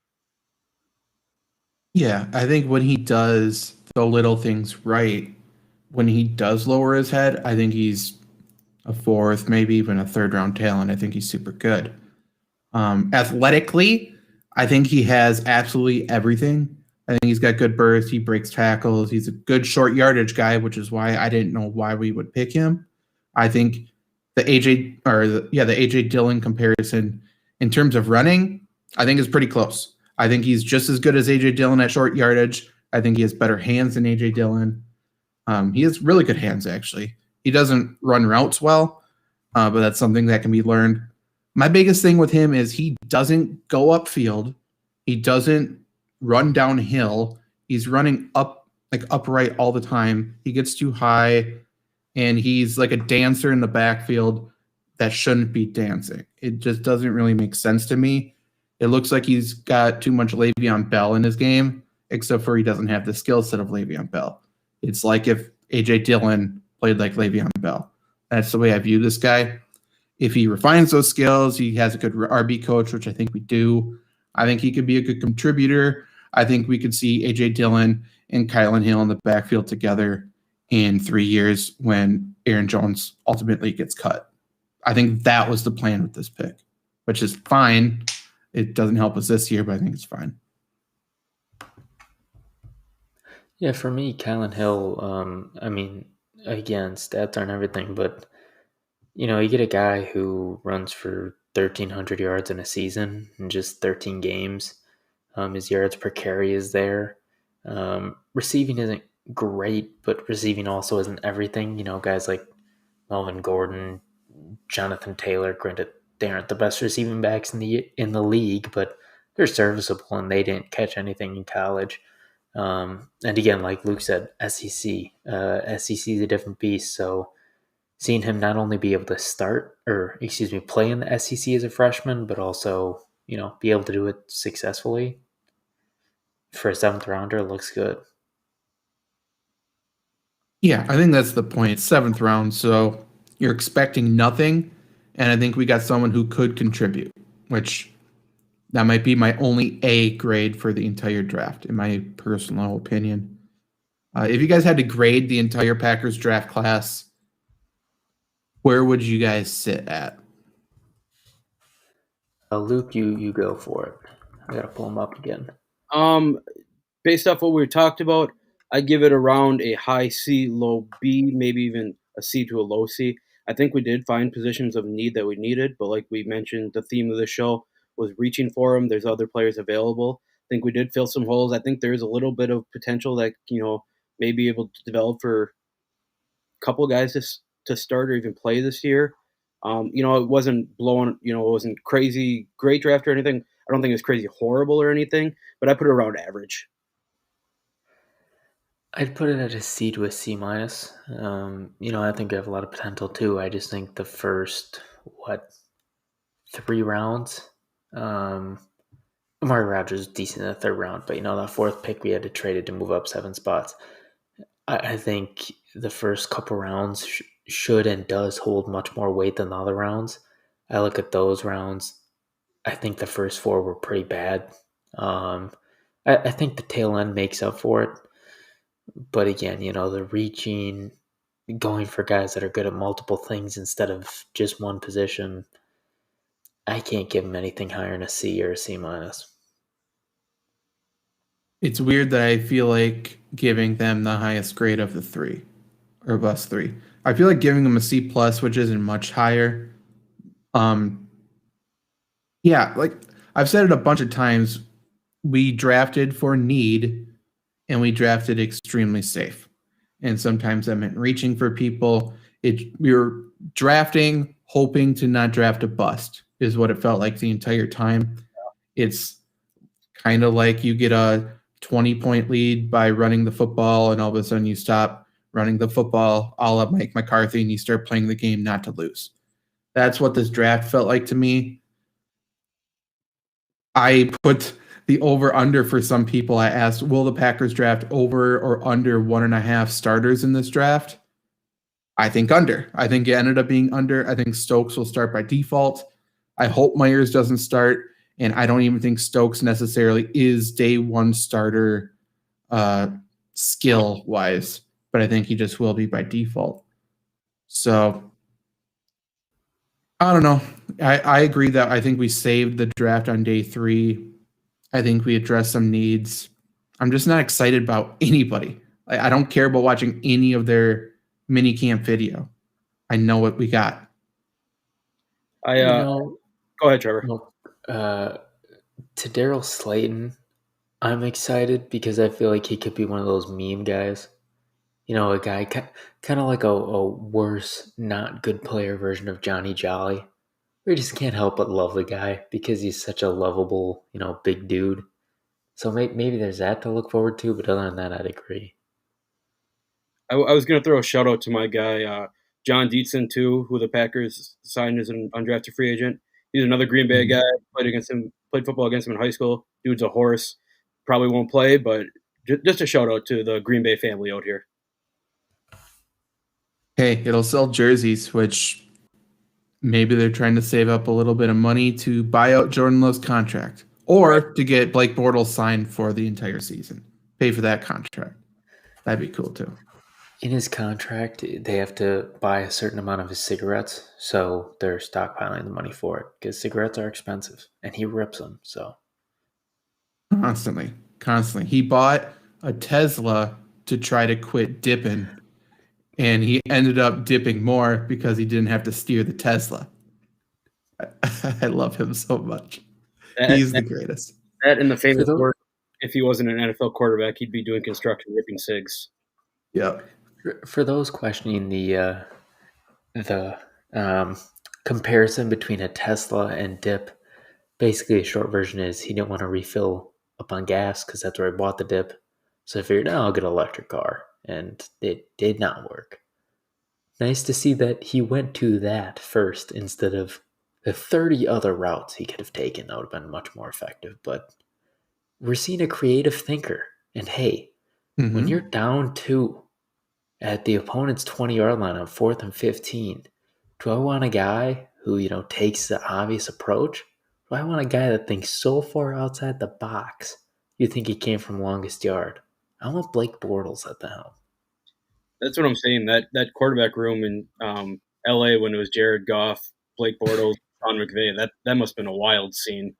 Yeah, I think when he does the little things right, when he does lower his head, I think he's a fourth, maybe even a third round talent. I think he's super good. Athletically, I think he has absolutely everything. I think he's got good burst. He breaks tackles. He's a good short yardage guy, which is why I didn't know why we would pick him. I think the AJ Dillon comparison in terms of running, I think is pretty close. I think he's just as good as AJ Dillon at short yardage. I think he has better hands than AJ Dillon. He has really good hands, actually. He doesn't run routes well, but that's something that can be learned. My biggest thing with him is he doesn't go upfield. He doesn't run downhill. He's running upright all the time. He gets too high, and he's like a dancer in the backfield that shouldn't be dancing. It just doesn't really make sense to me. It looks like he's got too much Le'Veon Bell in his game, except for he doesn't have the skill set of Le'Veon Bell. It's like if AJ Dillon played like Le'Veon Bell. That's the way I view this guy. If he refines those skills, he has a good RB coach, which I think we do. I think he could be a good contributor. I think we could see AJ Dillon and Kylan Hill in the backfield together in 3 years when Aaron Jones ultimately gets cut. I think that was the plan with this pick, which is fine. It doesn't help us this year, but I think it's fine. Yeah, for me, Kylan Hill, again, stats aren't everything, but you get a guy who runs for 1,300 yards in a season in just 13 games. His yards per carry is there. Receiving isn't great, but receiving also isn't everything. Guys like Melvin Gordon, Jonathan Taylor, granted, they aren't the best receiving backs in the league, but they're serviceable, and they didn't catch anything in college. And again, like Luke said, SEC. SEC is a different beast, so seeing him not only be able to play in the SEC as a freshman, but also, be able to do it successfully for a 7th rounder looks good. Yeah, I think that's the point. It's 7th round, so you're expecting nothing, and I think we got someone who could contribute, which that might be my only A grade for the entire draft, in my personal opinion. If you guys had to grade the entire Packers draft class, where would you guys sit at? Luke, you go for it. I gotta pull him up again. Based off what we talked about, I give it around a high C, low B, maybe even a C to a low C. I think we did find positions of need that we needed, but like we mentioned, the theme of the show was reaching for them. There's other players available. I think we did fill some holes. I think there's a little bit of potential that may be able to develop for a couple of guys to start or even play this year. It wasn't it wasn't crazy great draft or anything. I don't think it's crazy horrible or anything, but I put it around average. I'd put it at a C to a C minus. I think I have a lot of potential too. I just think the first 3 rounds, Amari Rodgers is decent in the 3rd round, but that 4th pick we had to trade it to move up 7 spots. I think the first couple rounds should and does hold much more weight than the other rounds. I look at those rounds. I think the first 4 were pretty bad. I think the tail end makes up for it. But again, the reaching, going for guys that are good at multiple things instead of just one position, I can't give them anything higher than a C or a C minus. It's weird that I feel like giving them the highest grade of the 3, or of us 3. I feel like giving them a C plus, which isn't much higher. Yeah, like I've said it a bunch of times, we drafted for need and we drafted extremely safe. And sometimes that meant reaching for people. We were drafting, hoping to not draft a bust, is what it felt like the entire time. It's kind of like you get a 20-point lead by running the football, and all of a sudden you stop running the football, a la Mike McCarthy, and you start playing the game not to lose. That's what this draft felt like to me. I put the over-under for some people. I asked, will the Packers draft over or under 1.5 starters in this draft? I think under. I think it ended up being under. I think Stokes will start by default. I hope Myers doesn't start. And I don't even think Stokes necessarily is day one starter skill wise, but I think he just will be by default. So I don't know. I agree that I think we saved the draft on day 3. I think we addressed some needs. I'm just not excited about anybody. I don't care about watching any of their mini camp video. I know what we got. Go ahead, Trevor. Well, to Daryl Slayton, I'm excited because I feel like he could be one of those meme guys. A guy kind of like a worse, not good player version of Johnny Jolly. We just can't help but love the guy because he's such a lovable, big dude. So maybe there's that to look forward to, but other than that, I'd agree. I was going to throw a shout out to my guy, John Dietzen, too, who the Packers signed as an undrafted free agent. He's another Green Bay guy. Played football against him in high school. Dude's a horse. Probably won't play, but just a shout out to the Green Bay family out here. Hey, it'll sell jerseys, which maybe they're trying to save up a little bit of money to buy out Jordan Love's contract or to get Blake Bortles signed for the entire season. Pay for that contract. That'd be cool too. In his contract, they have to buy a certain amount of his cigarettes, so they're stockpiling the money for it because cigarettes are expensive, and he rips them. So constantly. He bought a Tesla to try to quit dipping, and he ended up dipping more because he didn't have to steer the Tesla. I love him so much. He's the greatest. That and the famous word, if he wasn't an NFL quarterback, he'd be doing construction, ripping cigs. Yeah. For those questioning the comparison between a Tesla and dip, basically a short version is he didn't want to refill up on gas because that's where he bought the dip. So I figured, I'll get an electric car. And it did not work. Nice to see that he went to that first instead of the 30 other routes he could have taken. That would have been much more effective. But we're seeing a creative thinker. And hey, when you're down 2 at the opponent's 20-yard line on 4th and 15, do I want a guy who, takes the obvious approach? Do I want a guy that thinks so far outside the box you think he came from longest yard? I want Blake Bortles at the helm. That's what I'm saying. That quarterback room in LA when it was Jared Goff, Blake Bortles, Sean McVay, that must have been a wild scene.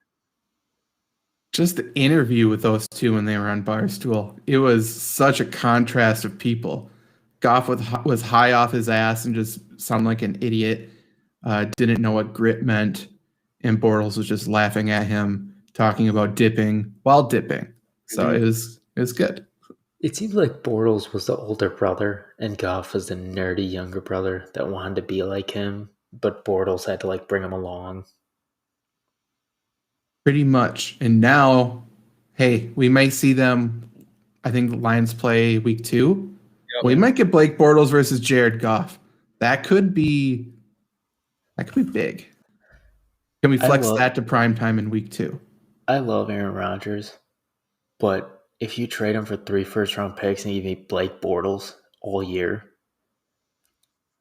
Just the interview with those two when they were on Barstool, it was such a contrast of people. Goff was high off his ass and just sounded like an idiot, didn't know what grit meant, and Bortles was just laughing at him, talking about dipping while dipping. So it was good. It seems like Bortles was the older brother and Goff was the nerdy younger brother that wanted to be like him, but Bortles had to bring him along. Pretty much. And now, hey, we might see them. I think the Lions play week 2. Yep. We might get Blake Bortles versus Jared Goff. That could be big. Can we flex that to prime time in week 2? I love Aaron Rodgers, but if you trade him for 3 first-round picks and give me Blake Bortles all year,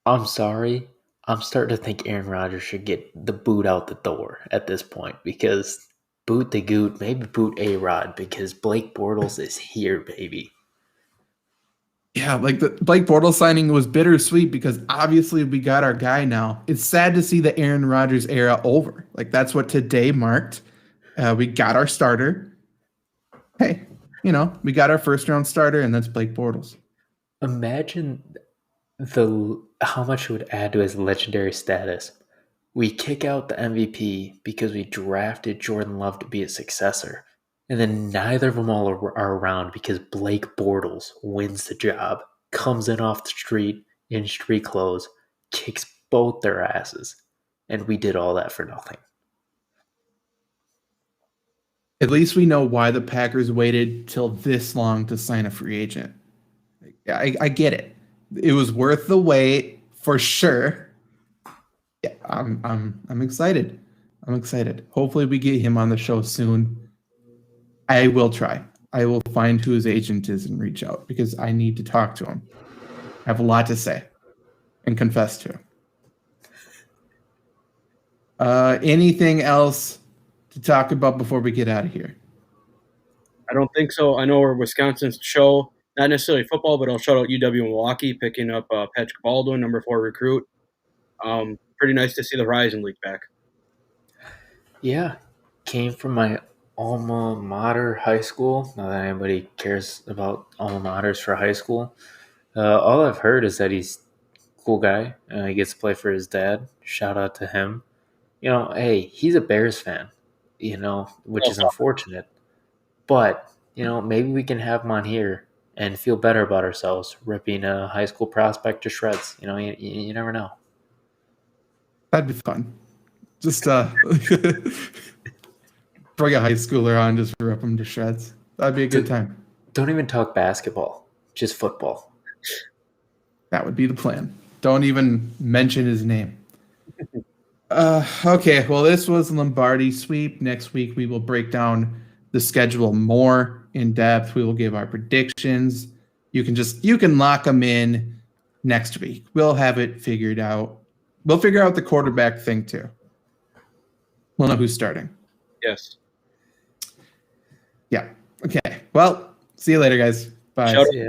I'm sorry. I'm starting to think Aaron Rodgers should get the boot out the door at this point because boot the Goot, maybe boot A-Rod because Blake Bortles is here, baby. Yeah, the Blake Bortles signing was bittersweet because obviously we got our guy now. It's sad to see the Aaron Rodgers era over. That's what today marked. We got our starter. Hey, we got our first-round starter, and that's Blake Bortles. Imagine how much it would add to his legendary status. We kick out the MVP because we drafted Jordan Love to be a successor, and then neither of them all are around because Blake Bortles wins the job, comes in off the street in street clothes, kicks both their asses, and we did all that for nothing. At least we know why the Packers waited till this long to sign a free agent. I get it. It was worth the wait for sure. Yeah, I'm excited. Hopefully we get him on the show soon. I will try. I will find who his agent is and reach out because I need to talk to him. I have a lot to say and confess to. Anything else to talk about before we get out of here? I don't think so. I know we're Wisconsin's show, not necessarily football, but I'll shout out UW Milwaukee picking up Patrick Baldwin, number 4 recruit. Pretty nice to see the Horizon League back. Yeah, came from my alma mater high school. Not that anybody cares about alma maters for high school. All I've heard is that he's a cool guy. He gets to play for his dad. Shout out to him. Hey, he's a Bears fan, which is unfortunate. But, maybe we can have him on here and feel better about ourselves, ripping a high school prospect to shreds. You never know. That'd be fun. Just bring a high schooler on, just rip them to shreds. That'd be a good time. Don't even talk basketball, just football. That would be the plan. Don't even mention his name. Okay, well, this was Lombardi Sweep. Next week, we will break down the schedule more in depth. We will give our predictions. You can lock them in next week. We'll have it figured out. We'll figure out the quarterback thing too. We'll know who's starting. Yes. Yeah. Okay. Well, see you later, guys. Bye. Shout out Yeah.